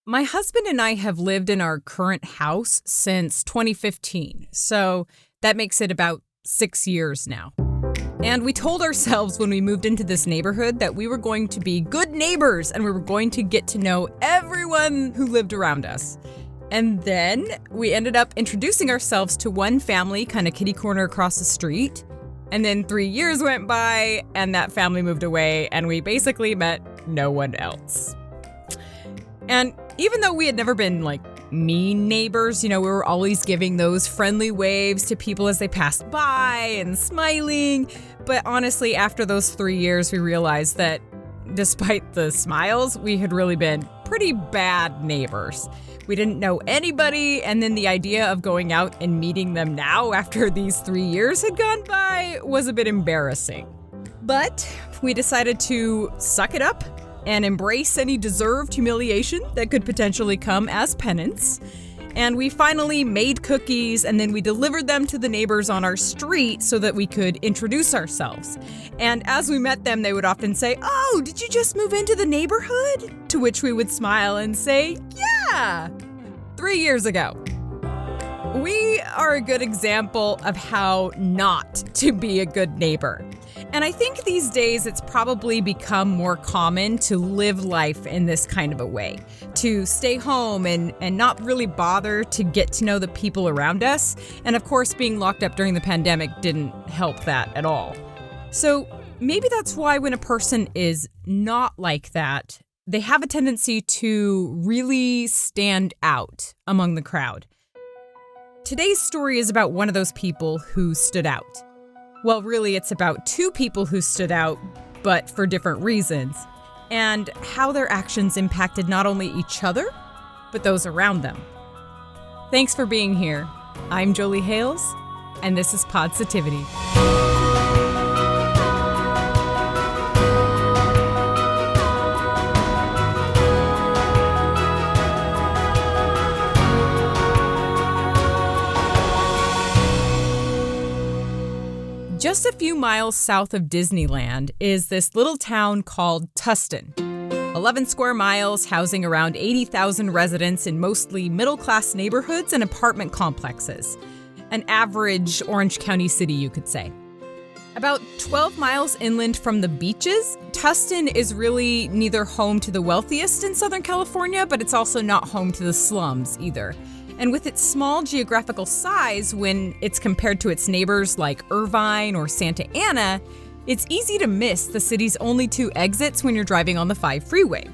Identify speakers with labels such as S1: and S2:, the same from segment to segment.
S1: My husband and I have lived in our current house since 2015, so that makes it about 6 years now. And we told ourselves when we moved into this neighborhood that we were going to be good neighbors and we were going to get to know everyone who lived around us. And then we ended up introducing ourselves to one family kind of kitty corner across the street. And then 3 years went by and that family moved away and we basically met no one else. And even though we had never been mean neighbors, we were always giving those friendly waves to people as they passed by and smiling. But honestly, after those 3 years, we realized that despite the smiles, we had really been pretty bad neighbors. We didn't know anybody, and then the idea of going out and meeting them now after these 3 years had gone by was a bit embarrassing. But we decided to suck it up and embrace any deserved humiliation that could potentially come as penance. And we finally made cookies and then we delivered them to the neighbors on our street so that we could introduce ourselves. And as we met them, they would often say, "Oh, did you just move into the neighborhood?" To which we would smile and say, "Yeah, 3 years ago." We are a good example of how not to be a good neighbor. And I think these days it's probably become more common to live life in this kind of a way, to stay home and not really bother to get to know the people around us. And of course, being locked up during the pandemic didn't help that at all. So maybe that's why when a person is not like that, they have a tendency to really stand out among the crowd. Today's story is about one of those people who stood out. Well, really, it's about two people who stood out, but for different reasons, and how their actions impacted not only each other, but those around them. Thanks for being here. I'm Jolie Hales, and this is Podsitivity. Just a few miles south of Disneyland is this little town called Tustin. 11 square miles, housing around 80,000 residents in mostly middle-class neighborhoods and apartment complexes. An average Orange County city, you could say. About 12 miles inland from the beaches, Tustin is really neither home to the wealthiest in Southern California, but it's also not home to the slums either. And with its small geographical size, when it's compared to its neighbors like Irvine or Santa Ana, it's easy to miss the city's only two exits when you're driving on the 5 freeway.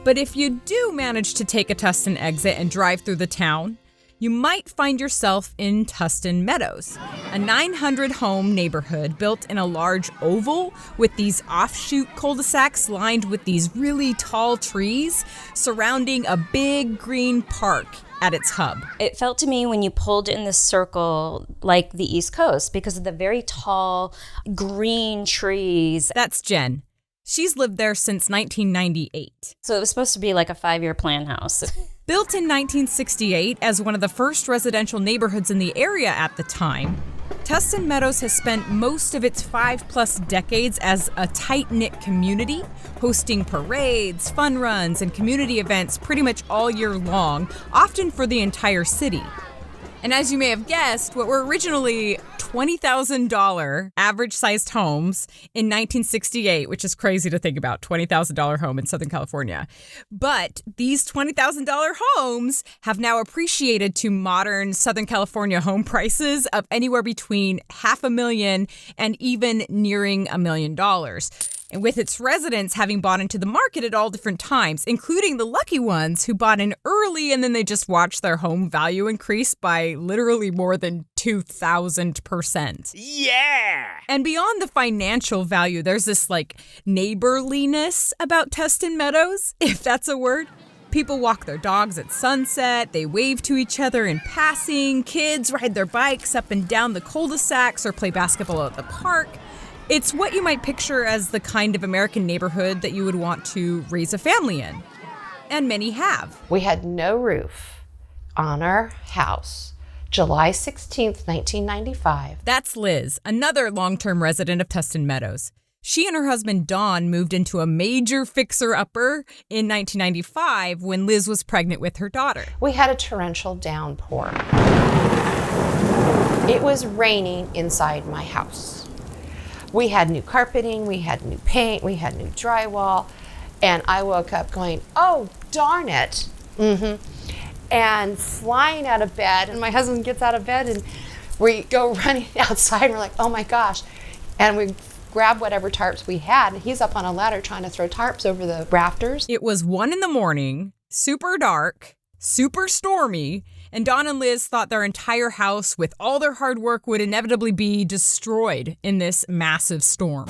S1: But if you do manage to take a Tustin exit and drive through the town, you might find yourself in Tustin Meadows, a 900-home neighborhood built in a large oval with these offshoot cul-de-sacs lined with these really tall trees surrounding a big green park at its hub.
S2: It felt to me when you pulled in this circle like the East Coast because of the very tall green trees.
S1: That's Jen. She's lived there since 1998.
S2: So it was supposed to be like a 5-year plan house.
S1: Built in 1968 as one of the first residential neighborhoods in the area at the time, Tustin Meadows has spent most of its 5+ decades as a tight-knit community, hosting parades, fun runs, and community events pretty much all year long, often for the entire city. And as you may have guessed, what were originally $20,000 average-sized homes in 1968, which is crazy to think about, $20,000 home in Southern California. But these $20,000 homes have now appreciated to modern Southern California home prices of anywhere between $500,000 and even nearing $1 million. And with its residents having bought into the market at all different times, including the lucky ones who bought in early and then they just watched their home value increase by literally more than 2,000%.
S3: Yeah!
S1: And beyond the financial value, there's this neighborliness about Tustin Meadows, if that's a word. People walk their dogs at sunset, they wave to each other in passing, kids ride their bikes up and down the cul-de-sacs or play basketball at the park. It's what you might picture as the kind of American neighborhood that you would want to raise a family in. And many have.
S4: We had no roof on our house July 16th, 1995.
S1: That's Liz, another long-term resident of Tustin Meadows. She and her husband, Don, moved into a major fixer-upper in 1995 when Liz was pregnant with her daughter.
S4: We had a torrential downpour. It was raining inside my house. We had new carpeting, we had new paint, we had new drywall, and I woke up going, oh, darn it. And flying out of bed, and my husband gets out of bed, and we go running outside, and we're like, oh my gosh. And we grab whatever tarps we had, and he's up on a ladder trying to throw tarps over the rafters.
S1: It was 1 a.m, super dark, super stormy, and Don and Liz thought their entire house with all their hard work would inevitably be destroyed in this massive storm.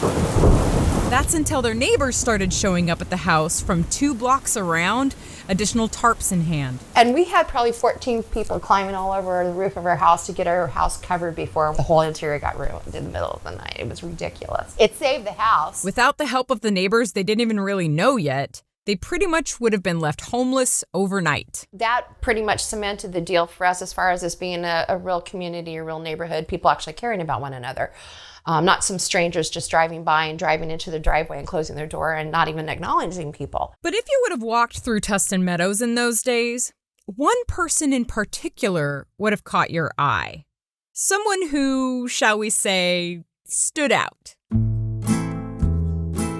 S1: That's until their neighbors started showing up at the house from 2 blocks around, additional tarps in hand.
S4: And we had probably 14 people climbing all over the roof of our house to get our house covered before the whole interior got ruined in the middle of the night. It was ridiculous. It saved the house.
S1: Without the help of the neighbors they didn't even really know yet, they pretty much would have been left homeless overnight.
S4: That pretty much cemented the deal for us as far as this being a real community, a real neighborhood, people actually caring about one another. Not some strangers just driving by and driving into the driveway and closing their door and not even acknowledging people.
S1: But if you would have walked through Tustin Meadows in those days, one person in particular would have caught your eye. Someone who, shall we say, stood out.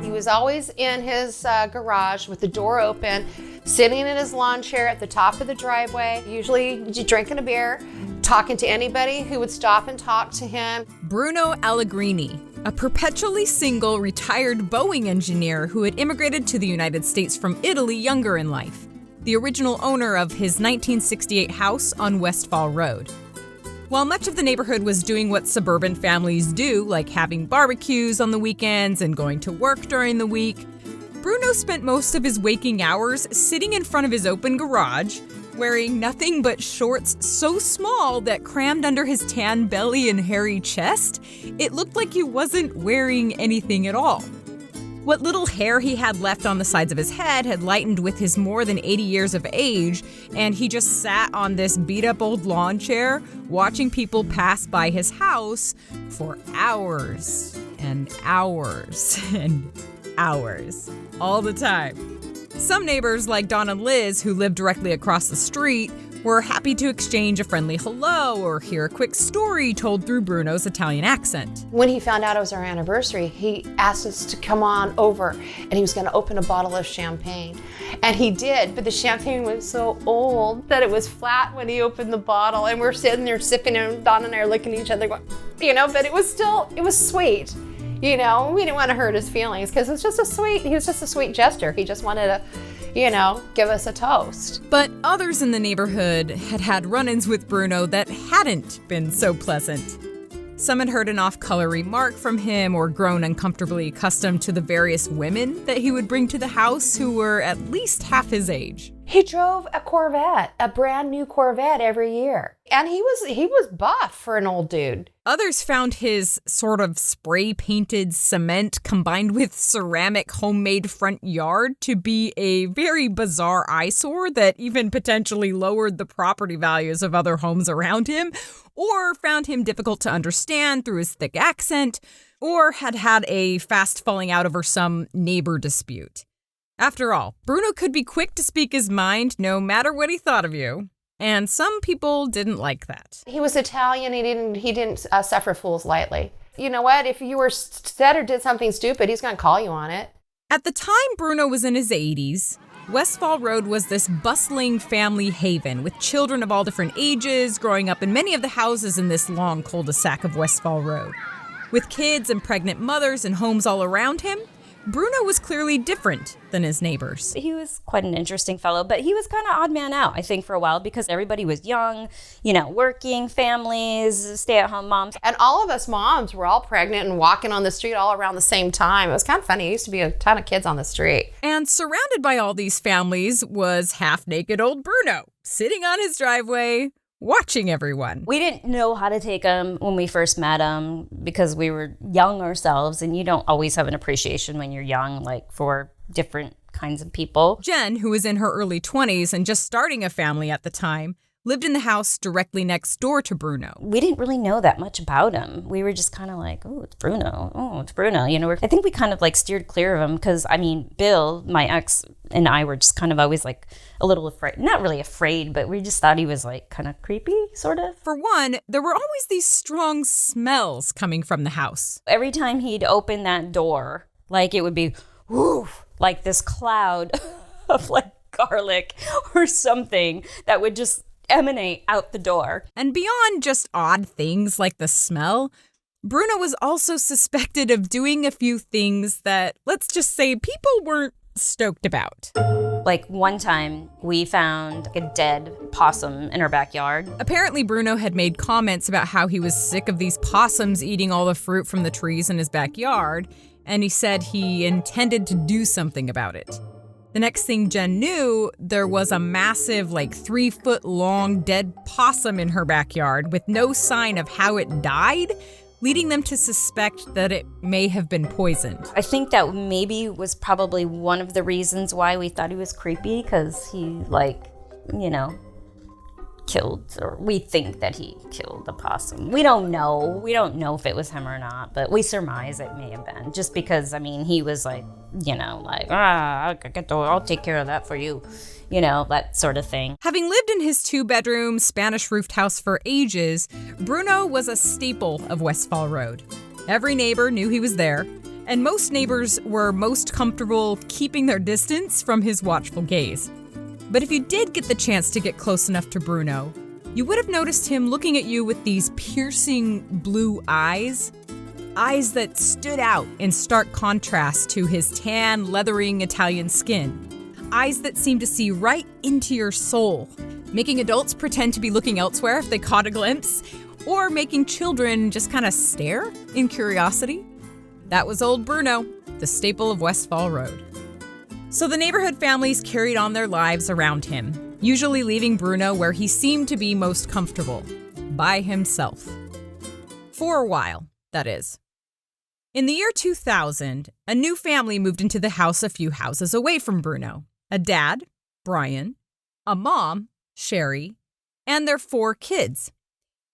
S4: He was always in his garage with the door open, sitting in his lawn chair at the top of the driveway, usually drinking a beer, talking to anybody who would stop and talk to him.
S1: Bruno Allegrini, a perpetually single retired Boeing engineer who had immigrated to the United States from Italy younger in life, the original owner of his 1968 house on Westfall Road. While much of the neighborhood was doing what suburban families do, like having barbecues on the weekends and going to work during the week, Bruno spent most of his waking hours sitting in front of his open garage, wearing nothing but shorts so small that crammed under his tan belly and hairy chest, it looked like he wasn't wearing anything at all. What little hair he had left on the sides of his head had lightened with his more than 80 years of age, and he just sat on this beat-up old lawn chair watching people pass by his house for hours and hours and hours, all the time. Some neighbors, like Don and Liz, who lived directly across the street, were happy to exchange a friendly hello or hear a quick story told through Bruno's Italian accent.
S4: When he found out it was our anniversary, he asked us to come on over, and he was going to open a bottle of champagne. And he did, but the champagne was so old that it was flat when he opened the bottle, and we're sitting there sipping, and Don and I are looking at each other going, but it was sweet. We didn't want to hurt his feelings because he was just a sweet gesture. He just wanted to, give us a toast.
S1: But others in the neighborhood had had run-ins with Bruno that hadn't been so pleasant. Some had heard an off-color remark from him or grown uncomfortably accustomed to the various women that he would bring to the house who were at least half his age.
S4: He drove a Corvette, a brand new Corvette every year. And he was buff for an old dude.
S1: Others found his sort of spray-painted cement combined with ceramic homemade front yard to be a very bizarre eyesore that even potentially lowered the property values of other homes around him, or found him difficult to understand through his thick accent, or had a fast falling out over some neighbor dispute. After all, Bruno could be quick to speak his mind no matter what he thought of you. And some people didn't like that.
S4: He was Italian. He didn't suffer fools lightly. You know what? If you were said or did something stupid, he's going to call you on it.
S1: At the time Bruno was in his 80s, Westfall Road was this bustling family haven with children of all different ages growing up in many of the houses in this long cul-de-sac of Westfall Road. With kids and pregnant mothers and homes all around him, Bruno was clearly different than his neighbors.
S2: He was quite an interesting fellow, but he was kind of odd man out, I think, for a while because everybody was young, working, families, stay-at-home moms.
S4: And all of us moms were all pregnant and walking on the street all around the same time. It was kind of funny. It used to be a ton of kids on the street.
S1: And surrounded by all these families was half-naked old Bruno, sitting on his driveway, watching everyone.
S2: We didn't know how to take him when we first met him because we were young ourselves, and you don't always have an appreciation when you're young, for different kinds of people.
S1: Jen, who was in her early 20s and just starting a family at the time, lived in the house directly next door to Bruno.
S2: We didn't really know that much about him. We were just kind of like, oh, it's Bruno. Oh, it's Bruno. You know, I think we kind of like steered clear of him because, I mean, Bill, my ex, and I were just kind of always like a little afraid. Not really afraid, but we just thought he was like kind of creepy, sort of.
S1: For one, there were always these strong smells coming from the house.
S2: Every time he'd open that door, like it would be, whoo, like this cloud of like garlic or something that would just emanate out the door.
S1: And beyond just odd things like the smell, Bruno was also suspected of doing a few things that, let's just say, people weren't stoked about.
S2: Like one time we found a dead possum in our backyard.
S1: Apparently Bruno had made comments about how he was sick of these possums eating all the fruit from the trees in his backyard, and he said he intended to do something about it. The next thing Jen knew, there was a massive, 3-foot-long dead possum in her backyard with no sign of how it died, leading them to suspect that it may have been poisoned.
S2: I think that maybe was probably one of the reasons why we thought he was creepy, because he, killed, or we think that he killed the possum. We don't know. We don't know if it was him or not, but we surmise it may have been, just because, he was I'll take care of that for you, that sort of thing.
S1: Having lived in his 2-bedroom Spanish roofed house for ages, Bruno was a staple of Westfall Road. Every neighbor knew he was there, and most neighbors were most comfortable keeping their distance from his watchful gaze. But if you did get the chance to get close enough to Bruno, you would have noticed him looking at you with these piercing blue eyes that stood out in stark contrast to his tan, leathering Italian skin. Eyes that seemed to see right into your soul, making adults pretend to be looking elsewhere if they caught a glimpse, or making children just kind of stare in curiosity. That was old Bruno, the staple of Westfall Road. So the neighborhood families carried on their lives around him, usually leaving Bruno where he seemed to be most comfortable, by himself. For a while, that is. In the year 2000, a new family moved into the house a few houses away from Bruno. A dad, Brian, a mom, Sherry, and their 4 kids.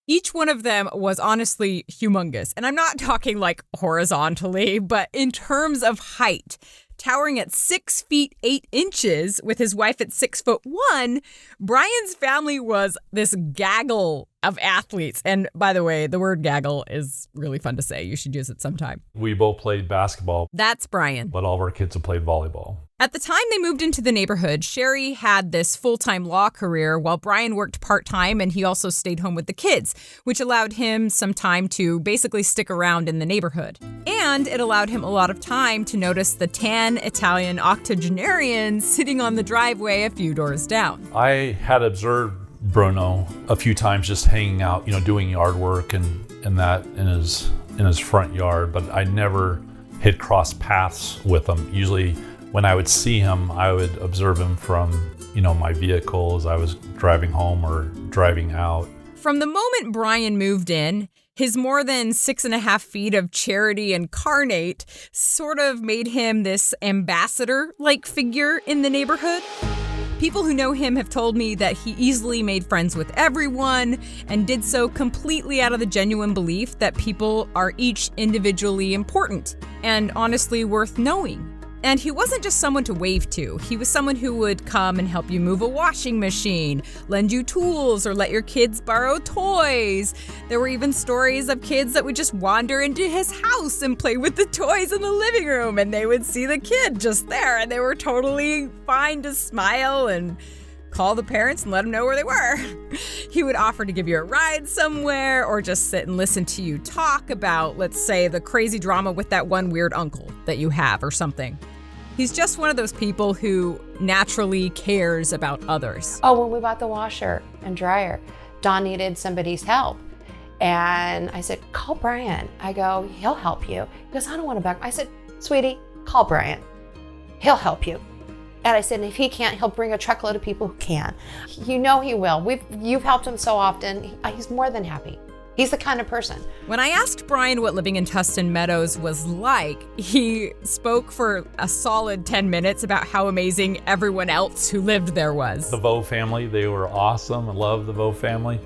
S1: Each one of them was honestly humongous. And I'm not talking horizontally, but in terms of height. Towering at 6 feet 8 inches with his wife at 6'1", Brian's family was this gaggle of athletes. And by the way, the word gaggle is really fun to say. You should use it sometime.
S3: We both played basketball.
S1: That's Brian.
S3: But all of our kids have played volleyball.
S1: At the time they moved into the neighborhood, Sherry had this full-time law career while Brian worked part-time, and he also stayed home with the kids, which allowed him some time to basically stick around in the neighborhood. And it allowed him a lot of time to notice the tan Italian octogenarian sitting on the driveway a few doors down.
S3: I had observed Bruno a few times just hanging out, doing yard work and that in his front yard, but I never had crossed paths with him. Usually when I would see him, I would observe him from, my vehicle as I was driving home or driving out.
S1: From the moment Brian moved in, his more than 6.5 feet of charity incarnate sort of made him this ambassador-like figure in the neighborhood. People who know him have told me that he easily made friends with everyone and did so completely out of the genuine belief that people are each individually important and honestly worth knowing. And he wasn't just someone to wave to. He was someone who would come and help you move a washing machine, lend you tools, or let your kids borrow toys. There were even stories of kids that would just wander into his house and play with the toys in the living room, and they would see the kid just there, and they were totally fine to smile and call the parents and let them know where they were. He would offer to give you a ride somewhere or just sit and listen to you talk about, let's say, the crazy drama with that one weird uncle that you have or something. He's just one of those people who naturally cares about others.
S4: Oh, when we bought the washer and dryer, Dawn needed somebody's help. And I said, call Brian. I go, he'll help you. He goes, I don't want to back. I said, sweetie, call Brian. He'll help you. And I said, and if he can't, he'll bring a truckload of people who can. He will. You've helped him so often. He's more than happy. He's the kind of person.
S1: When I asked Brian what living in Tustin Meadows was like, he spoke for a solid 10 minutes about how amazing everyone else who lived there was.
S3: The Vo family, they were awesome. I love the Vo family.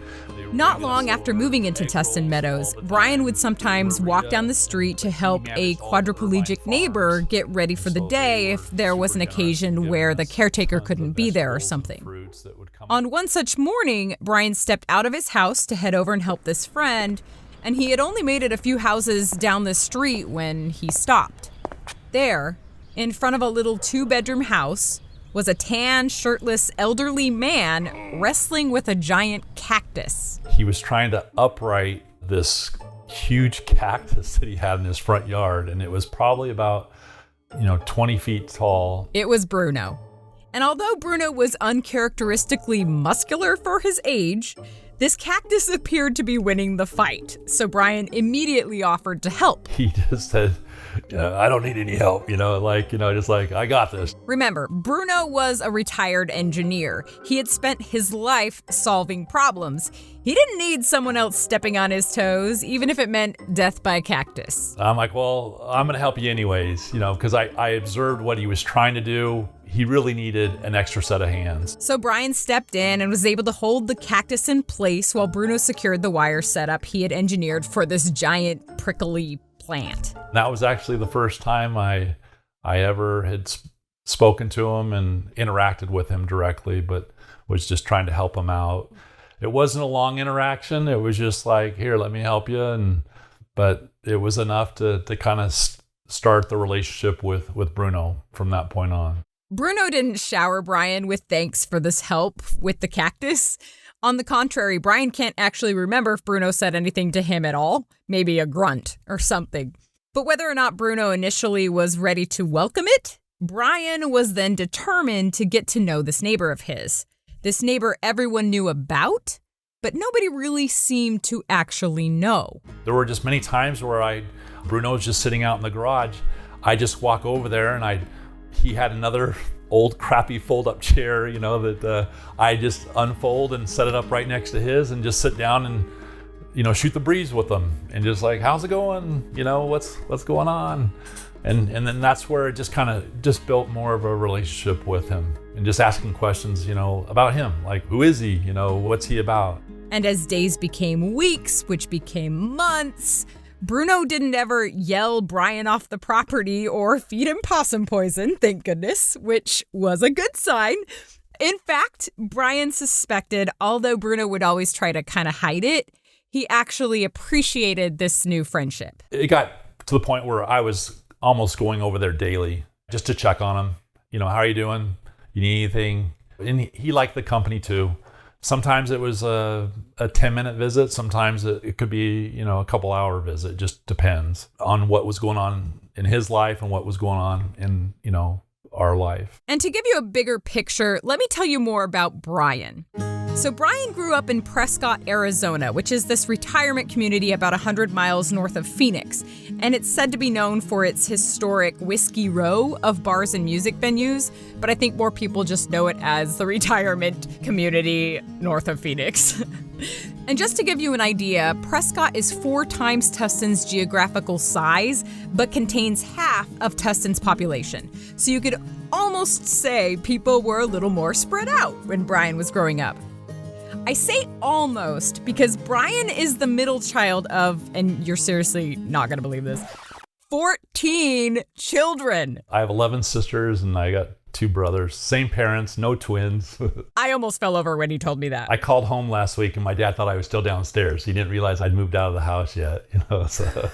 S1: Not long after moving into Tustin Meadows, Brian would sometimes walk down the street to help a quadriplegic neighbor get ready for the day if there was an occasion where the caretaker couldn't be there or something. On one such morning, Brian stepped out of his house to head over and help this friend, and he had only made it a few houses down the street when he stopped. There, in front of a little 2-bedroom house, was a tan, shirtless, elderly man wrestling with a giant cactus.
S3: He was trying to upright this huge cactus that he had in his front yard, and it was probably about, 20 feet tall.
S1: It was Bruno. And although Bruno was uncharacteristically muscular for his age, this cactus appeared to be winning the fight. So Brian immediately offered to help.
S3: He just said, I don't need any help, just like, I got this.
S1: Remember, Bruno was a retired engineer. He had spent his life solving problems. He didn't need someone else stepping on his toes, even if it meant death by cactus.
S3: I'm like, well, I'm going to help you anyways, because I observed what he was trying to do. He really needed an extra set of hands.
S1: So Brian stepped in and was able to hold the cactus in place while Bruno secured the wire setup he had engineered for this giant prickly plant.
S3: That was actually the first time I ever had spoken to him and interacted with him directly, but was just trying to help him out. It wasn't a long interaction. It was just like, here, let me help you. But it was enough to kind of start the relationship with Bruno from that point on.
S1: Bruno didn't shower Brian with thanks for this help with the cactus. On the contrary, Brian can't actually remember if Bruno said anything to him at all, maybe a grunt or something. But whether or not Bruno initially was ready to welcome it, Brian was then determined to get to know this neighbor of his. This neighbor everyone knew about, but nobody really seemed to actually know.
S3: There were just many times where Bruno was just sitting out in the garage. I just walk over there and he had another old crappy fold-up chair, that I just unfold and set it up right next to his and just sit down and, shoot the breeze with him and just like, how's it going? What's going on? And then that's where it just kind of just built more of a relationship with him and just asking questions, about him. Like, who is he? What's he about?
S1: And as days became weeks, which became months, Bruno didn't ever yell Brian off the property or feed him possum poison, thank goodness, which was a good sign. In fact, Brian suspected, although Bruno would always try to kind of hide it, he actually appreciated this new friendship.
S3: It got to the point where I was almost going over there daily just to check on him. How are you doing? You need anything? And he liked the company too. Sometimes it was a 10-minute visit. Sometimes it could be, a couple-hour visit. Just depends on what was going on in his life and what was going on in, our life.
S1: And to give you a bigger picture, let me tell you more about Brian. So Brian grew up in Prescott, Arizona, which is this retirement community about 100 miles north of Phoenix. And it's said to be known for its historic Whiskey Row of bars and music venues, but I think more people just know it as the retirement community north of Phoenix. And just to give you an idea, Prescott is 4 times Tustin's geographical size, but contains half of Tustin's population. So you could almost say people were a little more spread out when Brian was growing up. I say almost because Brian is the middle child of, and you're seriously not going to believe this, 14 children.
S3: I have 11 sisters and I got 2 brothers, same parents, no twins.
S1: I almost fell over when he told me that.
S3: I called home last week and my dad thought I was still downstairs. He didn't realize I'd moved out of the house yet, so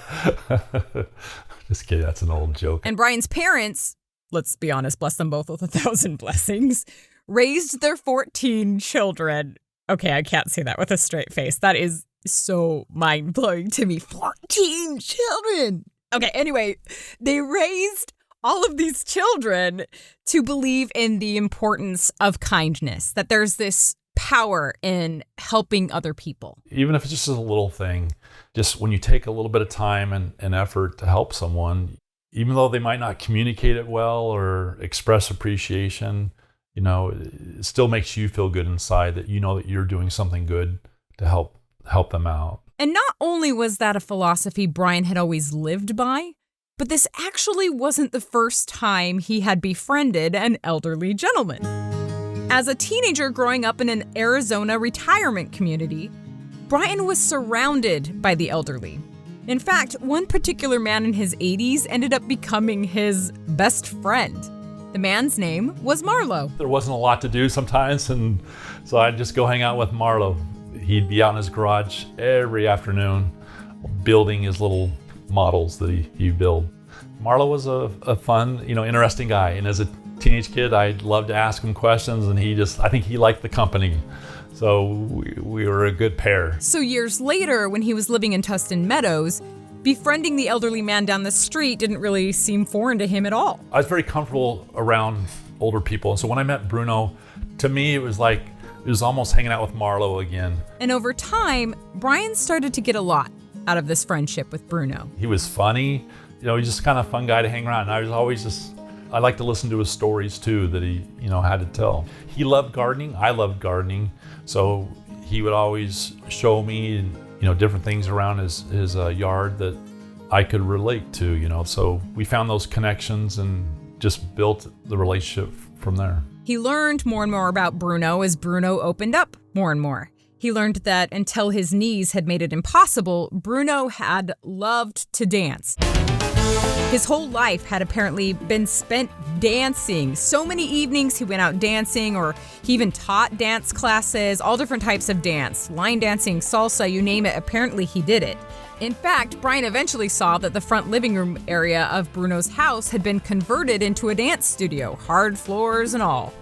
S3: just kidding, that's an old joke.
S1: And Brian's parents, let's be honest, bless them both with 1,000 blessings, raised their 14 children. Okay, I can't say that with a straight face. That is so mind-blowing to me. 14 children! Okay, anyway, they raised all of these children to believe in the importance of kindness, that there's this power in helping other people.
S3: Even if it's just a little thing, just when you take a little bit of time and effort to help someone, even though they might not communicate it well or express appreciation, it still makes you feel good inside that you know that you're doing something good to help them out.
S1: And not only was that a philosophy Brian had always lived by, but this actually wasn't the first time he had befriended an elderly gentleman. As a teenager growing up in an Arizona retirement community, Brian was surrounded by the elderly. In fact, one particular man in his 80s ended up becoming his best friend. The man's name was Marlo.
S3: There wasn't a lot to do sometimes, and so I'd just go hang out with Marlo. He'd be out in his garage every afternoon building his little models that he'd build. Marlo was a fun, interesting guy. And as a teenage kid, I'd love to ask him questions, and I think he liked the company. So we were a good pair.
S1: So years later, when he was living in Tustin Meadows, befriending the elderly man down the street didn't really seem foreign to him at all.
S3: I was very comfortable around older people. And so when I met Bruno, to me, it was almost hanging out with Marlo again.
S1: And over time, Brian started to get a lot out of this friendship with Bruno.
S3: He was funny. He's just kind of a fun guy to hang around. And I was always I like to listen to his stories too that he, had to tell. He loved gardening. I loved gardening. So he would always show me, different things around his yard that I could relate to, So we found those connections and just built the relationship from there.
S1: He learned more and more about Bruno as Bruno opened up more and more. He learned that until his knees had made it impossible, Bruno had loved to dance. His whole life had apparently been spent dancing. So many evenings he went out dancing, or he even taught dance classes, all different types of dance, line dancing, salsa, you name it, apparently he did it. In fact, Brian eventually saw that the front living room area of Bruno's house had been converted into a dance studio, hard floors and all.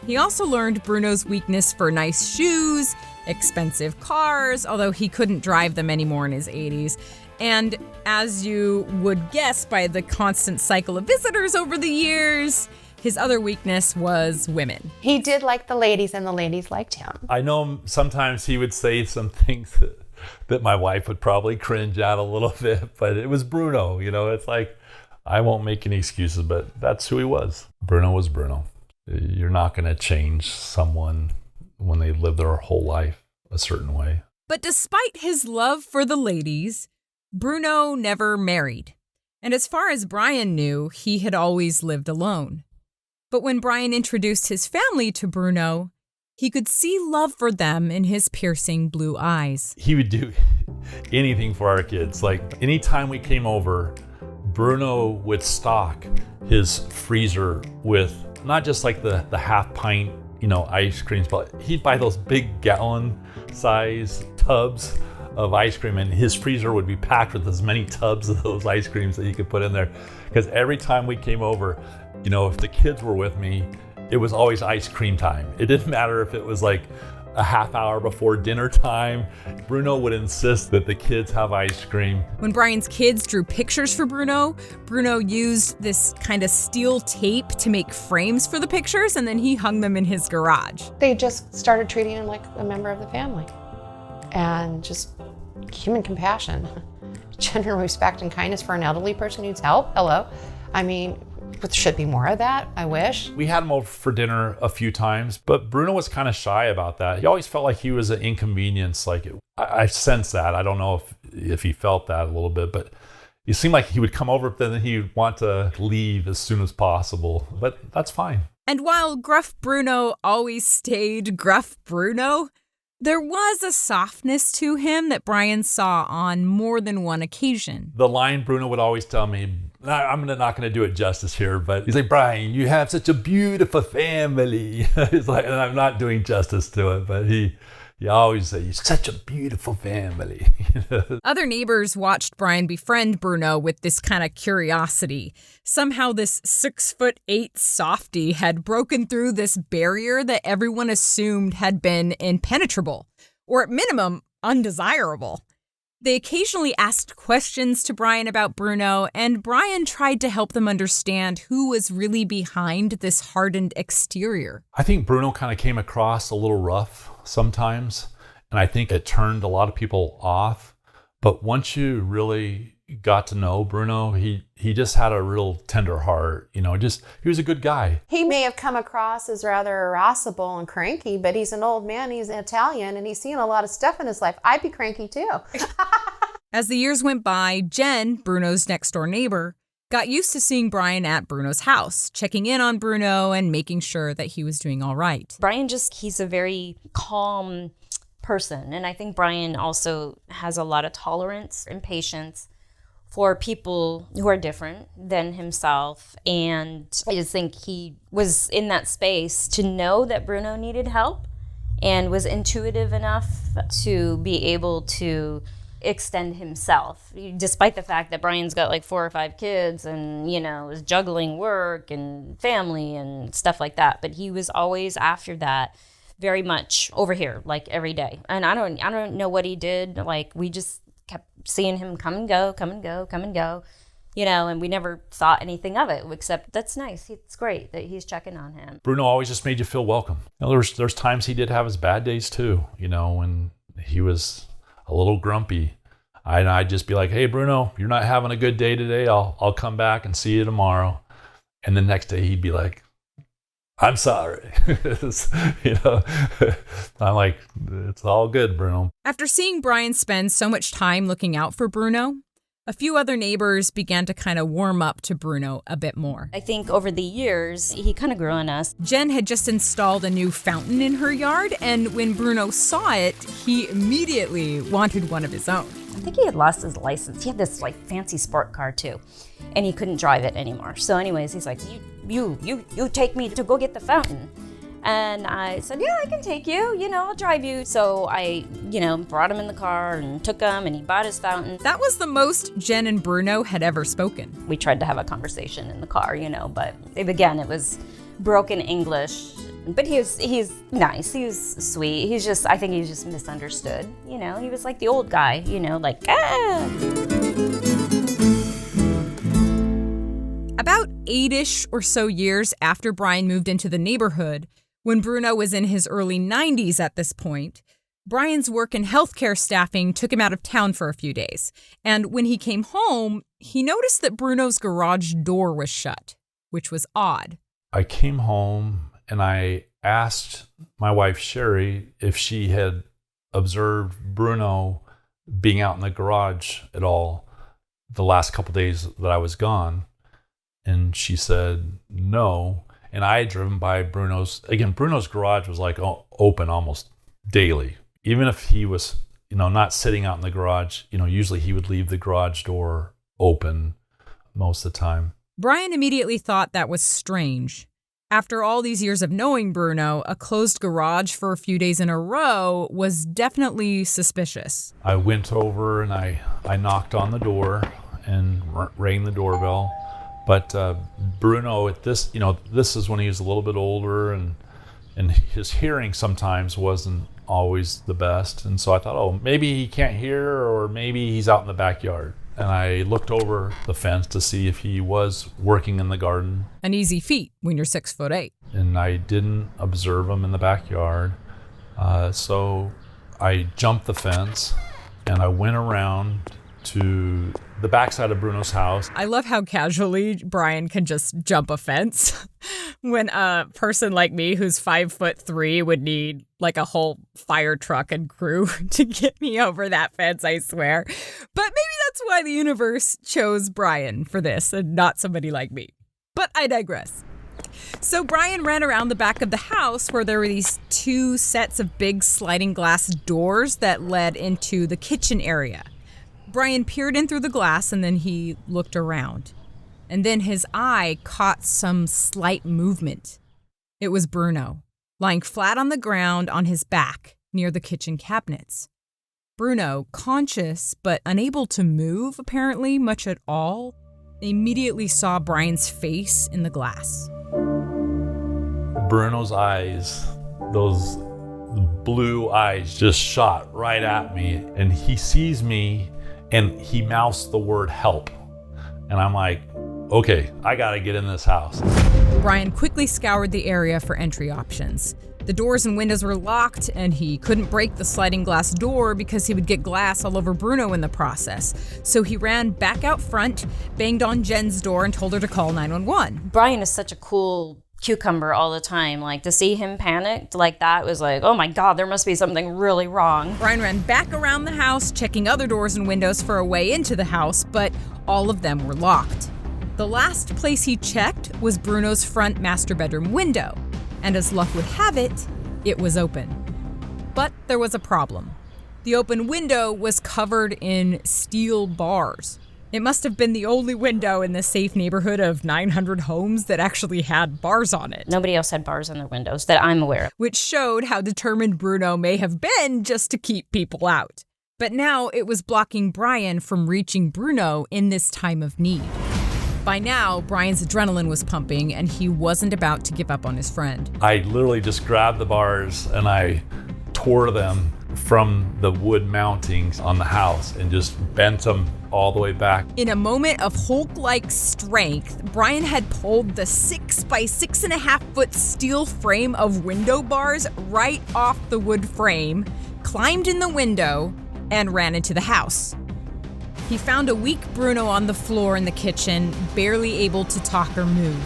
S1: He also learned Bruno's weakness for nice shoes, expensive cars, although he couldn't drive them anymore in his 80s. And as you would guess by the constant cycle of visitors over the years, his other weakness was women.
S4: He did like the ladies, and the ladies liked him.
S3: I know sometimes he would say some things that my wife would probably cringe at a little bit, but it was Bruno. It's like, I won't make any excuses, but that's who he was. Bruno was Bruno. You're not going to change someone when they live their whole life a certain way.
S1: But despite his love for the ladies, Bruno never married. And as far as Brian knew, he had always lived alone. But when Brian introduced his family to Bruno, he could see love for them in his piercing blue eyes.
S3: He would do anything for our kids. Like anytime we came over, Bruno would stock his freezer with not just like the half pint, ice creams, but he'd buy those big gallon size tubs of ice cream, and his freezer would be packed with as many tubs of those ice creams that he could put in there. Because every time we came over, if the kids were with me, it was always ice cream time. It didn't matter if it was like a half hour before dinner time. Bruno would insist that the kids have ice cream.
S1: When Brian's kids drew pictures for Bruno, Bruno used this kind of steel tape to make frames for the pictures, and then he hung them in his garage.
S4: They just started treating him like a member of the family. And just human compassion, genuine respect and kindness for an elderly person who needs help. Hello. I mean, there should be more of that, I wish.
S3: We had him over for dinner a few times, but Bruno was kind of shy about that. He always felt like he was an inconvenience. I sense that. I don't know if he felt that a little bit, but it seemed like he would come over, but then he would want to leave as soon as possible. But that's fine.
S1: And while Gruff Bruno always stayed Gruff Bruno, there was a softness to him that Brian saw on more than one occasion.
S3: The line Bruno would always tell me, I'm not going to do it justice here, but he's like, Brian, you have such a beautiful family. It's like, and I'm not doing justice to it, but he always say, you're such a beautiful family.
S1: Other neighbors watched Brian befriend Bruno with this kind of curiosity. Somehow this 6'8" softy had broken through this barrier that everyone assumed had been impenetrable, or at minimum, undesirable. They occasionally asked questions to Brian about Bruno, and Brian tried to help them understand who was really behind this hardened exterior.
S3: I think Bruno kind of came across a little rough sometimes, and I think it turned a lot of people off. But once you really got to know Bruno, he just had a real tender heart. He was a good guy.
S4: He may have come across as rather irascible and cranky, but he's an old man, he's Italian, and he's seen a lot of stuff in his life. I'd be cranky too.
S1: As the years went by, Jen, Bruno's next door neighbor, got used to seeing Brian at Bruno's house, checking in on Bruno and making sure that he was doing all right.
S2: Brian he's a very calm person. And I think Brian also has a lot of tolerance and patience for people who are different than himself. And I just think he was in that space to know that Bruno needed help and was intuitive enough to be able to extend himself, despite the fact that Brian's got like 4 or 5 kids and, is juggling work and family and stuff like that. But he was always after that very much over here, like every day. And I don't know what he did. Like, we just kept seeing him come and go, and we never thought anything of it, except that's nice. It's great that he's checking on him.
S3: Bruno always just made you feel welcome. There's times he did have his bad days too, when he was a little grumpy. I'd just be like, hey, Bruno, you're not having a good day today. I'll come back and see you tomorrow. And the next day he'd be like, I'm sorry. I'm like, it's all good, Bruno.
S1: After seeing Brian spend so much time looking out for Bruno, a few other neighbors began to kind of warm up to Bruno a bit more.
S2: I think over the years, he kind of grew on us.
S1: Jen had just installed a new fountain in her yard, and when Bruno saw it, he immediately wanted one of his own.
S2: I think he had lost his license. He had this like fancy sport car too, and he couldn't drive it anymore. So anyways, he's like, you take me to go get the fountain. And I said, yeah, I can take you, I'll drive you. So I, brought him in the car and took him, and he bought his fountain.
S1: That was the most Jen and Bruno had ever spoken.
S2: We tried to have a conversation in the car, but again, it was broken English. But he's nice, he's sweet. I think he's just misunderstood. He was like the old guy, like, ah.
S1: About 8-ish or so years after Brian moved into the neighborhood, when Bruno was in his early 90s at this point, Brian's work in healthcare staffing took him out of town for a few days. And when he came home, he noticed that Bruno's garage door was shut, which was odd.
S3: I came home and I asked my wife, Sherry, if she had observed Bruno being out in the garage at all the last couple days that I was gone. And she said no. And I had driven by Bruno's garage was like open almost daily. Even if he was, not sitting out in the garage, usually he would leave the garage door open most of the time.
S1: Brian immediately thought that was strange. After all these years of knowing Bruno, a closed garage for a few days in a row was definitely suspicious.
S3: I went over and I knocked on the door and rang the doorbell. But Bruno, at this, this is when he was a little bit older and his hearing sometimes wasn't always the best. And so I thought, maybe he can't hear, or maybe he's out in the backyard. And I looked over the fence to see if he was working in the garden.
S1: An easy feat when you're 6'8".
S3: And I didn't observe him in the backyard. So I jumped the fence and I went around to the backside of Bruno's house.
S1: I love how casually Brian can just jump a fence when a person like me who's 5'3" would need like a whole fire truck and crew to get me over that fence, I swear. But maybe that's why the universe chose Brian for this and not somebody like me. But I digress. So Brian ran around the back of the house where there were these 2 sets of big sliding glass doors that led into the kitchen area. Brian peered in through the glass and then he looked around. And then his eye caught some slight movement. It was Bruno, lying flat on the ground on his back near the kitchen cabinets. Bruno, conscious but unable to move apparently much at all, immediately saw Brian's face in the glass.
S3: Bruno's eyes, those blue eyes, just shot right at me, and he sees me and he mouths the word help. And I'm like, okay, I gotta get in this house.
S1: Brian quickly scoured the area for entry options. The doors and windows were locked, and he couldn't break the sliding glass door because he would get glass all over Bruno in the process. So he ran back out front, banged on Jen's door, and told her to call 911.
S2: Brian is such a cool cucumber all the time. Like, to see him panicked like that was like, oh my God, there must be something really wrong.
S1: Brian ran back around the house, checking other doors and windows for a way into the house, but all of them were locked. The last place he checked was Bruno's front master bedroom window. And as luck would have it, it was open. But there was a problem. The open window was covered in steel bars. It must have been the only window in the safe neighborhood of 900 homes that actually had bars on it.
S2: Nobody else had bars on their windows that I'm aware of.
S1: Which showed how determined Bruno may have been just to keep people out. But now it was blocking Brian from reaching Bruno in this time of need. By now, Brian's adrenaline was pumping, and he wasn't about to give up on his friend.
S3: I literally just grabbed the bars and I tore them from the wood mountings on the house and just bent them all the way back.
S1: In a moment of Hulk-like strength, Brian had pulled the 6 by 6.5 foot steel frame of window bars right off the wood frame, climbed in the window, and ran into the house. He found a weak Bruno on the floor in the kitchen, barely able to talk or move.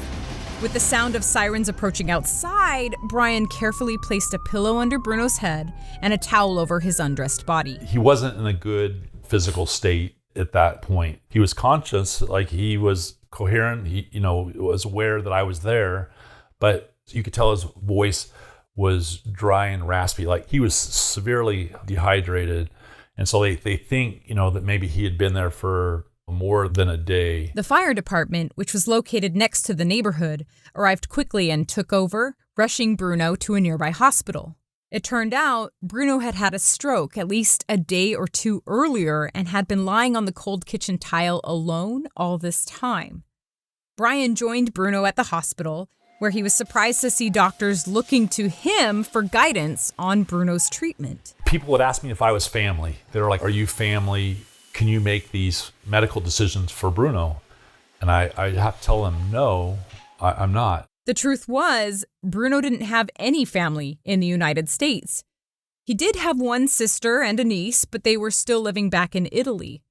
S1: With the sound of sirens approaching outside, Brian carefully placed a pillow under Bruno's head and a towel over his undressed body.
S3: He wasn't in a good physical state at that point. He was conscious, like he was coherent, he was aware that I was there, but you could tell his voice was dry and raspy, like he was severely dehydrated. And so they think, that maybe he had been there for more than a day.
S1: The fire department, which was located next to the neighborhood, arrived quickly and took over, rushing Bruno to a nearby hospital. It turned out Bruno had had a stroke at least a day or two earlier and had been lying on the cold kitchen tile alone all this time. Brian joined Bruno at the hospital, where he was surprised to see doctors looking to him for guidance on Bruno's treatment.
S3: People would ask me if I was family. They were like, are you family? Can you make these medical decisions for Bruno? And I have to tell them, no, I'm not.
S1: The truth was, Bruno didn't have any family in the United States. He did have one sister and a niece, but they were still living back in Italy.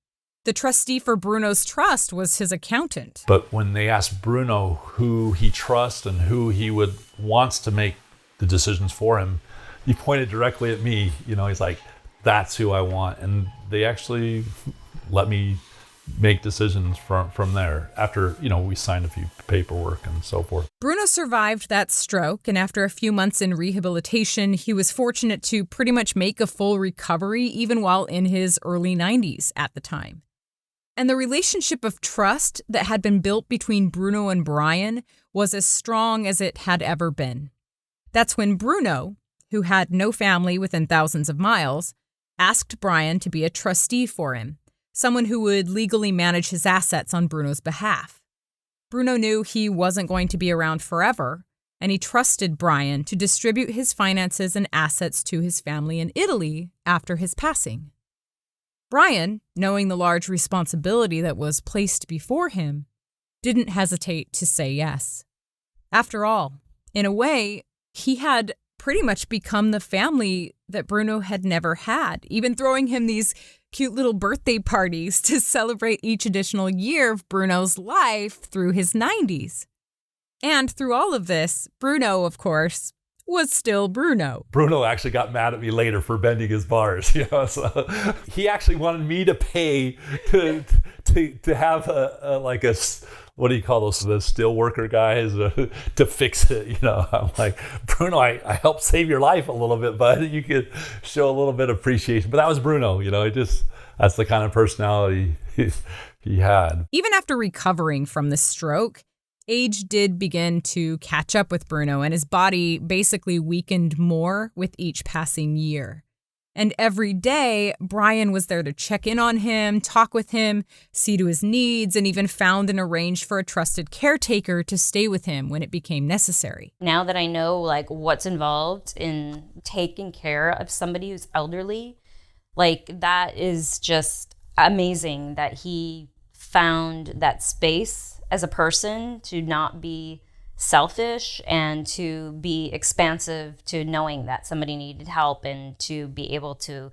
S1: The trustee for Bruno's trust was his accountant.
S3: But when they asked Bruno who he trusts and who he wants to make the decisions for him, he pointed directly at me. He's like, that's who I want. And they actually let me make decisions from there after, we signed a few paperwork and so forth.
S1: Bruno survived that stroke, and after a few months in rehabilitation, he was fortunate to pretty much make a full recovery, even while in his early 90s at the time. And the relationship of trust that had been built between Bruno and Brian was as strong as it had ever been. That's when Bruno, who had no family within thousands of miles, asked Brian to be a trustee for him, someone who would legally manage his assets on Bruno's behalf. Bruno knew he wasn't going to be around forever, and he trusted Brian to distribute his finances and assets to his family in Italy after his passing. Brian, knowing the large responsibility that was placed before him, didn't hesitate to say yes. After all, in a way, he had pretty much become the family that Bruno had never had, even throwing him these cute little birthday parties to celebrate each additional year of Bruno's life through his 90s. And through all of this, Bruno, of course, was still Bruno.
S3: Bruno actually got mad at me later for bending his bars. So he actually wanted me to pay to have a what do you call those, the steel worker guys to fix it. I'm like, Bruno, I helped save your life a little bit, bud. You could show a little bit of appreciation. But that was Bruno. That's the kind of personality he had.
S1: Even after recovering from the stroke, age did begin to catch up with Bruno, and his body basically weakened more with each passing year. And every day, Brian was there to check in on him, talk with him, see to his needs, and even found and arranged for a trusted caretaker to stay with him when it became necessary.
S2: Now that I know what's involved in taking care of somebody who's elderly, that is just amazing that he found that space as a person to not be selfish and to be expansive to knowing that somebody needed help and to be able to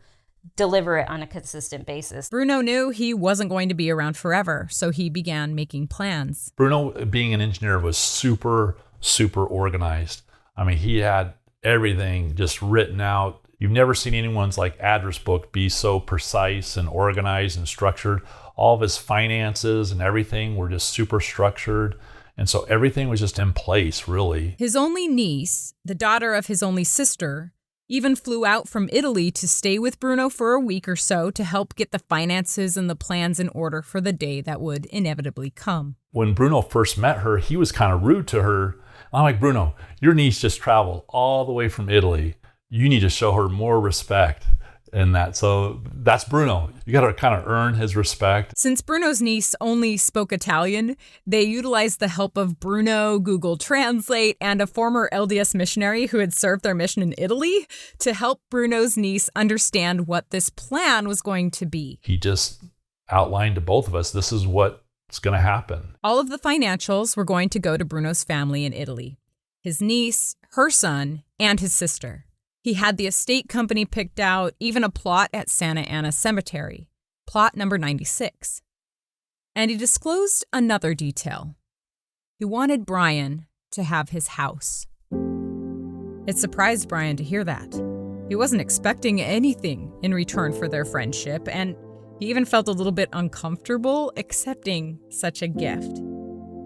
S2: deliver it on a consistent basis.
S1: Bruno knew he wasn't going to be around forever, so he began making plans.
S3: Bruno, being an engineer, was super, super organized. I mean, he had everything just written out. You've never seen anyone's like address book be so precise and organized and structured. All of his finances and everything were just super structured. And so everything was just in place, really.
S1: His only niece, the daughter of his only sister, even flew out from Italy to stay with Bruno for a week or so to help get the finances and the plans in order for the day that would inevitably come.
S3: When Bruno first met her, he was kind of rude to her. I'm like, Bruno, your niece just traveled all the way from Italy. You need to show her more respect in that. So that's Bruno. You got to kind of earn his respect.
S1: Since Bruno's niece only spoke Italian, they utilized the help of Bruno, Google Translate, and a former LDS missionary who had served their mission in Italy to help Bruno's niece understand what this plan was going to be.
S3: He just outlined to both of us, this is what's going to happen.
S1: All of the financials were going to go to Bruno's family in Italy. His niece, her son, and his sister. He had the estate company picked out, even a plot at Santa Ana Cemetery, plot number 96. And he disclosed another detail. He wanted Brian to have his house. It surprised Brian to hear that. He wasn't expecting anything in return for their friendship, and he even felt a little bit uncomfortable accepting such a gift.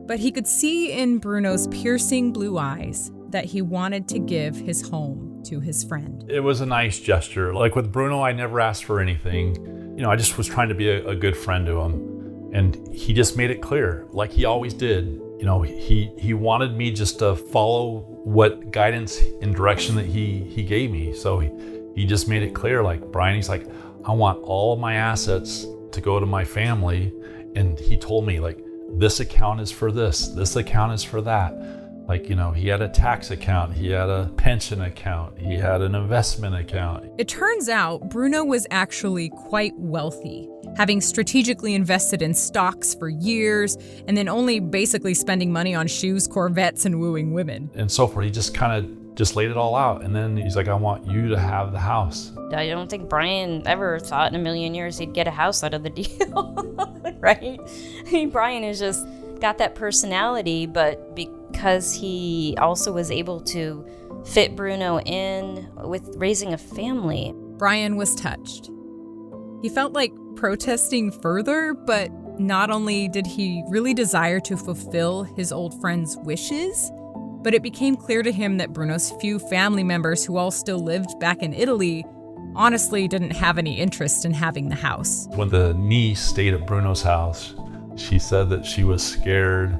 S1: But he could see in Bruno's piercing blue eyes that he wanted to give his home to his friend.
S3: It was a nice gesture. Like with Bruno, I never asked for anything. I just was trying to be a good friend to him. And he just made it clear, like he always did. He wanted me just to follow what guidance and direction that he gave me. So he just made it clear, like, Brian, he's like, I want all of my assets to go to my family. And he told me, like, this account is for this account is for that. Like, he had a tax account, he had a pension account, he had an investment account.
S1: It turns out Bruno was actually quite wealthy, having strategically invested in stocks for years and then only basically spending money on shoes, Corvettes, and wooing women.
S3: And so forth. He just kind of laid it all out. And then he's like, I want you to have the house.
S2: I don't think Brian ever thought in a million years he'd get a house out of the deal, right? I mean, Brian has just got that personality, but because he also was able to fit Bruno in with raising a family.
S1: Brian was touched. He felt like protesting further, but not only did he really desire to fulfill his old friend's wishes, but it became clear to him that Bruno's few family members who all still lived back in Italy honestly didn't have any interest in having the house.
S3: When the niece stayed at Bruno's house, she said that she was scared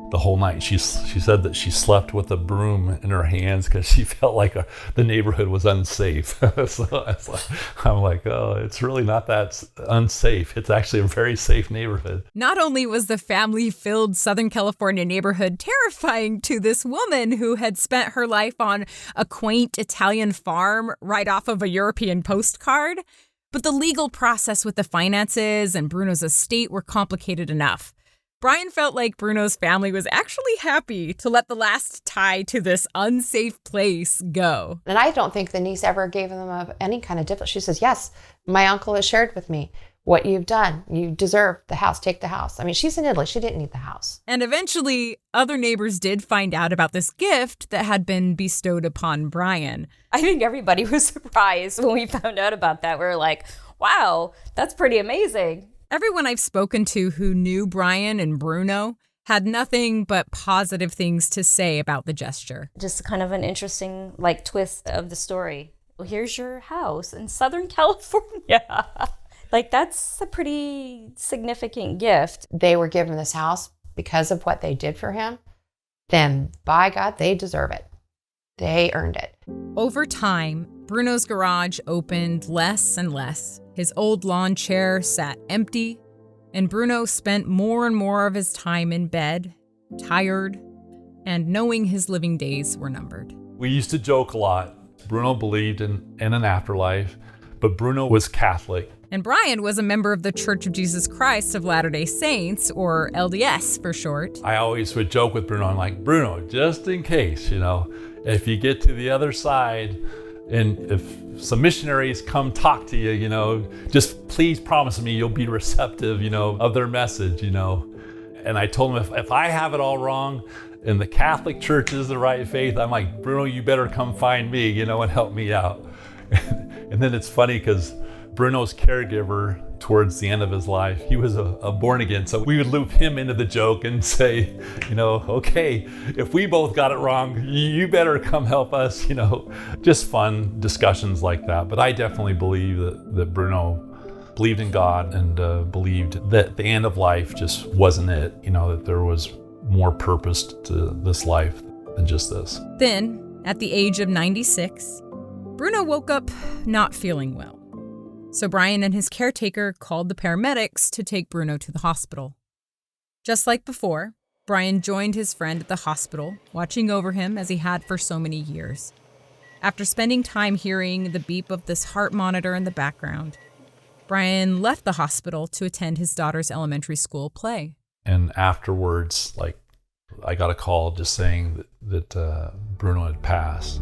S3: the whole night. She said that she slept with a broom in her hands because she felt like the neighborhood was unsafe. So I'm like, oh, it's really not that unsafe. It's actually a very safe neighborhood.
S1: Not only was the family-filled Southern California neighborhood terrifying to this woman who had spent her life on a quaint Italian farm right off of a European postcard, but the legal process with the finances and Bruno's estate were complicated enough. Brian felt like Bruno's family was actually happy to let the last tie to this unsafe place go.
S4: And I don't think the niece ever gave them any kind of difficulty. She says, yes, my uncle has shared with me what you've done. You deserve the house. Take the house. I mean, she's in Italy. She didn't need the house.
S1: And eventually, other neighbors did find out about this gift that had been bestowed upon Brian.
S2: I think everybody was surprised when we found out about that. We were like, wow, that's pretty amazing.
S1: Everyone I've spoken to who knew Brian and Bruno had nothing but positive things to say about the gesture.
S2: Just kind of an interesting twist of the story. Well, here's your house in Southern California. That's a pretty significant gift.
S4: They were given this house because of what they did for him. Then, by God, they deserve it. They earned it.
S1: Over time, Bruno's garage opened less and less. His old lawn chair sat empty, and Bruno spent more and more of his time in bed, tired, and knowing his living days were numbered.
S3: We used to joke a lot. Bruno believed in an afterlife, but Bruno was Catholic.
S1: And Brian was a member of the Church of Jesus Christ of Latter-day Saints, or LDS for short.
S3: I always would joke with Bruno, I'm like, Bruno, just in case, if you get to the other side and if some missionaries come talk to you, just please promise me you'll be receptive, of their message, And I told him if I have it all wrong and the Catholic Church is the right faith, I'm like, Bruno, you better come find me, and help me out. And then it's funny because Bruno's caregiver towards the end of his life, he was a born again. So we would loop him into the joke and say, okay, if we both got it wrong, you better come help us, just fun discussions like that. But I definitely believe that Bruno believed in God and believed that the end of life just wasn't it, that there was more purpose to this life than just this.
S1: Then, at the age of 96, Bruno woke up not feeling well. So Brian and his caretaker called the paramedics to take Bruno to the hospital. Just like before, Brian joined his friend at the hospital, watching over him as he had for so many years. After spending time hearing the beep of this heart monitor in the background, Brian left the hospital to attend his daughter's elementary school play.
S3: And afterwards, I got a call just saying that Bruno had passed.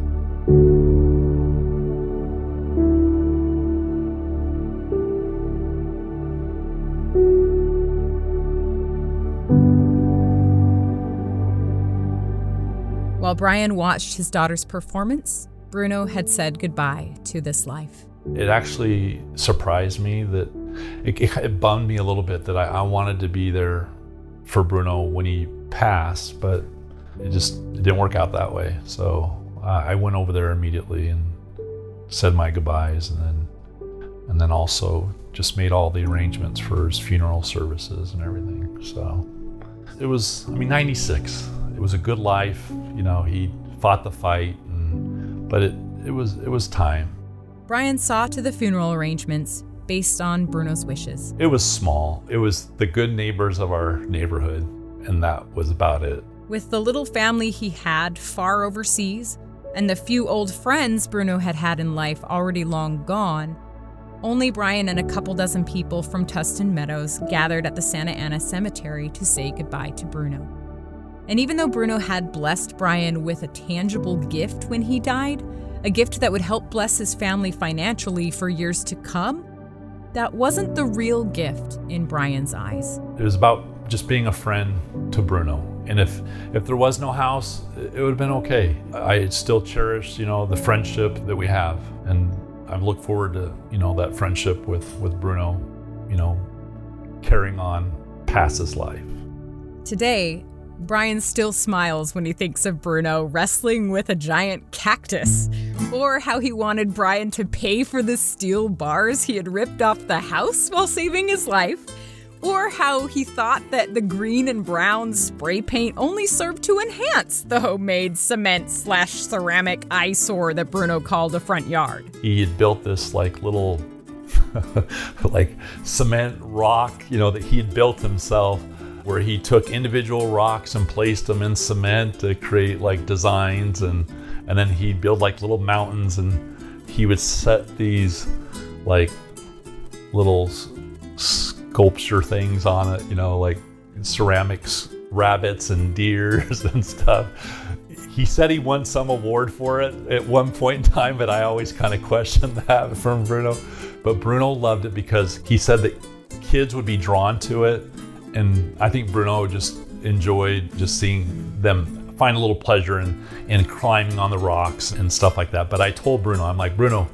S1: While Brian watched his daughter's performance, Bruno had said goodbye to this life.
S3: It actually surprised me that it bummed me a little bit that I wanted to be there for Bruno when he passed, but it didn't work out that way. So I went over there immediately and said my goodbyes, and then also just made all the arrangements for his funeral services and everything. So it was, 96. It was a good life. He fought the fight, but it was time.
S1: Brian saw to the funeral arrangements based on Bruno's wishes.
S3: It was small. It was the good neighbors of our neighborhood, and that was about it.
S1: With the little family he had far overseas, and the few old friends Bruno had had in life already long gone, only Brian and a couple dozen people from Tustin Meadows gathered at the Santa Ana Cemetery to say goodbye to Bruno. And even though Bruno had blessed Brian with a tangible gift when he died, a gift that would help bless his family financially for years to come, that wasn't the real gift in Brian's eyes.
S3: It was about just being a friend to Bruno. And if there was no house, it would have been okay. I still cherish, the friendship that we have. And I look forward to, that friendship with Bruno, carrying on past his life.
S1: Today, Brian still smiles when he thinks of Bruno wrestling with a giant cactus, or how he wanted Brian to pay for the steel bars he had ripped off the house while saving his life, or how he thought that the green and brown spray paint only served to enhance the homemade cement/ceramic eyesore that Bruno called a front yard.
S3: He had built this little cement rock, that he had built himself, where he took individual rocks and placed them in cement to create designs, and then he'd build little mountains, and he would set these little sculpture things on it, ceramics, rabbits and deers and stuff. He said he won some award for it at one point in time, but I always kind of questioned that from Bruno. But Bruno loved it because he said that kids would be drawn to it. And I think Bruno just enjoyed just seeing them find a little pleasure in climbing on the rocks and stuff like that. But I told Bruno, I'm like, Bruno,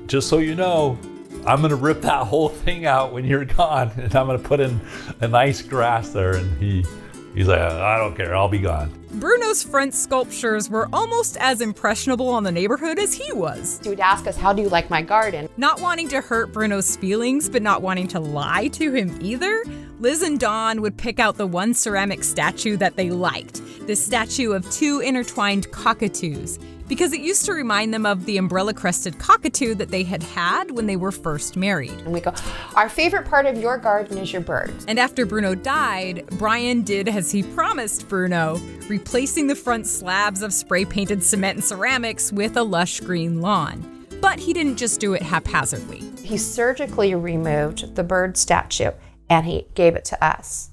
S3: just so you know, I'm going to rip that whole thing out when you're gone. And I'm going to put in a nice grass there. And he's like, I don't care, I'll be gone.
S1: Bruno's front sculptures were almost as impressionable on the neighborhood as he was.
S4: He would ask us, how do you like my garden?
S1: Not wanting to hurt Bruno's feelings, but not wanting to lie to him either, Liz and Dawn would pick out the one ceramic statue that they liked, this statue of two intertwined cockatoos, because it used to remind them of the umbrella-crested cockatoo that they had had when they were first married.
S4: And we go, our favorite part of your garden is your birds.
S1: And after Bruno died, Brian did as he promised Bruno, replacing the front slabs of spray-painted cement and ceramics with a lush green lawn, But he didn't just do it haphazardly.
S4: He surgically removed the bird statue and he gave it to us,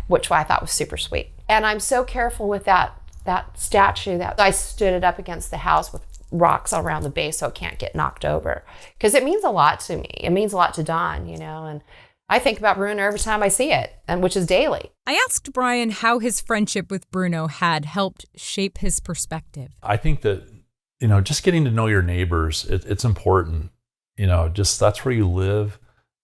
S4: which I thought was super sweet. And I'm so careful with that statue that I stood it up against the house with rocks all around the base so it can't get knocked over. Because it means a lot to me. It means a lot to Dawn, and I think about Bruno every time I see it, and which is daily.
S1: I asked Brian how his friendship with Bruno had helped shape his perspective.
S3: I think that, just getting to know your neighbors, it's important. Just that's where you live,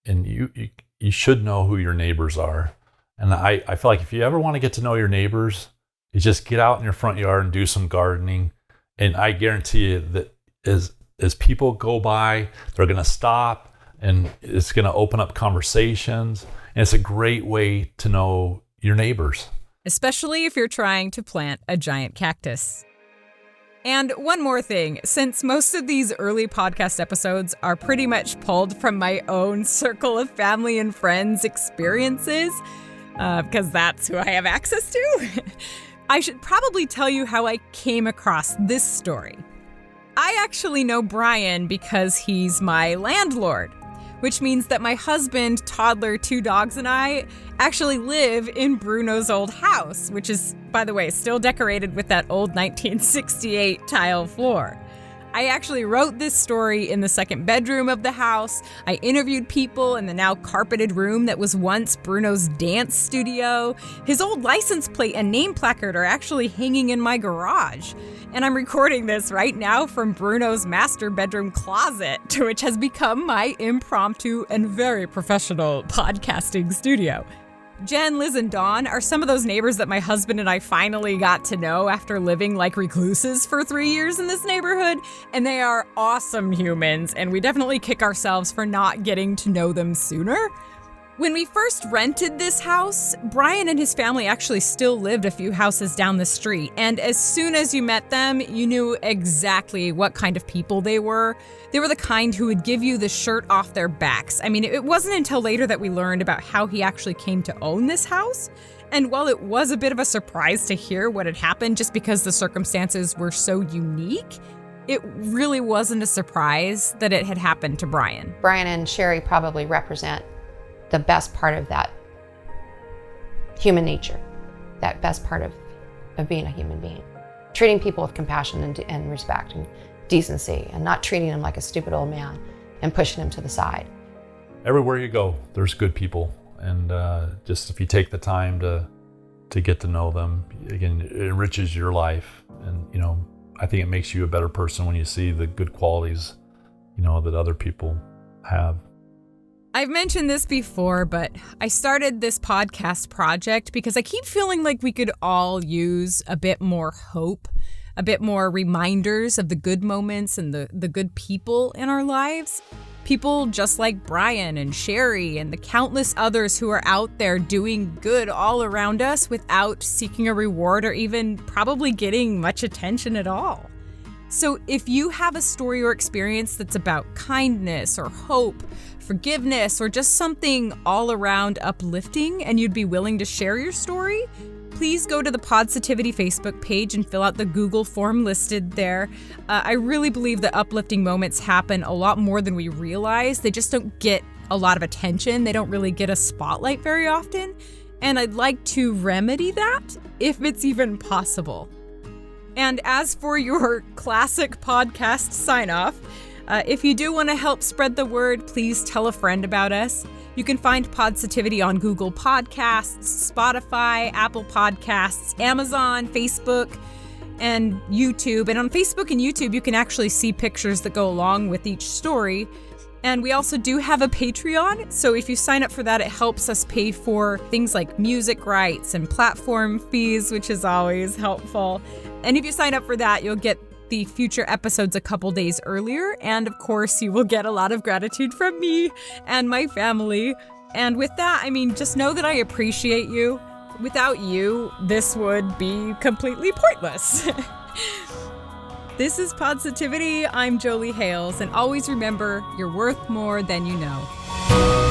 S3: and you should know who your neighbors are. And I feel like if you ever want to get to know your neighbors, you just get out in your front yard and do some gardening. And I guarantee you that as people go by, they're going to stop and it's going to open up conversations. And it's a great way to know your neighbors.
S1: Especially if you're trying to plant a giant cactus. And one more thing, since most of these early podcast episodes are pretty much pulled from my own circle of family and friends experiences, because that's who I have access to, I should probably tell you how I came across this story. I actually know Brian because he's my landlord, which means that my husband, toddler, 2 dogs, and I actually live in Bruno's old house, which is, by the way, still decorated with that old 1968 tile floor. I actually wrote this story in the second bedroom of the house. I interviewed people in the now carpeted room that was once Bruno's dance studio. His old license plate and name placard are actually hanging in my garage. And I'm recording this right now from Bruno's master bedroom closet, which has become my impromptu and very professional podcasting studio. Jen, Liz, and Dawn are some of those neighbors that my husband and I finally got to know after living like recluses for 3 years in this neighborhood, and they are awesome humans, and we definitely kick ourselves for not getting to know them sooner. When we first rented this house, Brian and his family actually still lived a few houses down the street, and as soon as you met them, you knew exactly what kind of people they were. They were the kind who would give you the shirt off their backs. I mean, it wasn't until later that we learned about how he actually came to own this house, and while it was a bit of a surprise to hear what had happened just because the circumstances were so unique, it really wasn't a surprise that it had happened to Brian.
S4: Brian and Sherry probably represent the best part of that human nature, that best part of being a human being. Treating people with compassion and respect and decency, and not treating them like a stupid old man and pushing them to the side.
S3: Everywhere you go, there's good people. And just if you take the time to get to know them, again, it enriches your life. And, I think it makes you a better person when you see the good qualities, that other people have.
S1: I've mentioned this before, but I started this podcast project because I keep feeling like we could all use a bit more hope, a bit more reminders of the good moments and the good people in our lives. People just like Brian and Sherry and the countless others who are out there doing good all around us without seeking a reward or even probably getting much attention at all. So if you have a story or experience that's about kindness or hope, forgiveness, or just something all around uplifting and you'd be willing to share your story, please go to the Podsitivity Facebook page and fill out the Google form listed there. I really believe that uplifting moments happen a lot more than we realize. They just don't get a lot of attention. They don't really get a spotlight very often. And I'd like to remedy that if it's even possible. And as for your classic podcast sign-off, if you do want to help spread the word, please tell a friend about us. You can find Podsitivity on Google Podcasts, Spotify, Apple Podcasts, Amazon, Facebook, and YouTube. And on Facebook and YouTube, you can actually see pictures that go along with each story. And we also do have a Patreon, so if you sign up for that, it helps us pay for things like music rights and platform fees, which is always helpful. And if you sign up for that, you'll get the future episodes a couple days earlier. And of course, you will get a lot of gratitude from me and my family. And with that, just know that I appreciate you. Without you, this would be completely pointless. This is Podsitivity. I'm Jolie Hales, and always remember, you're worth more than you know.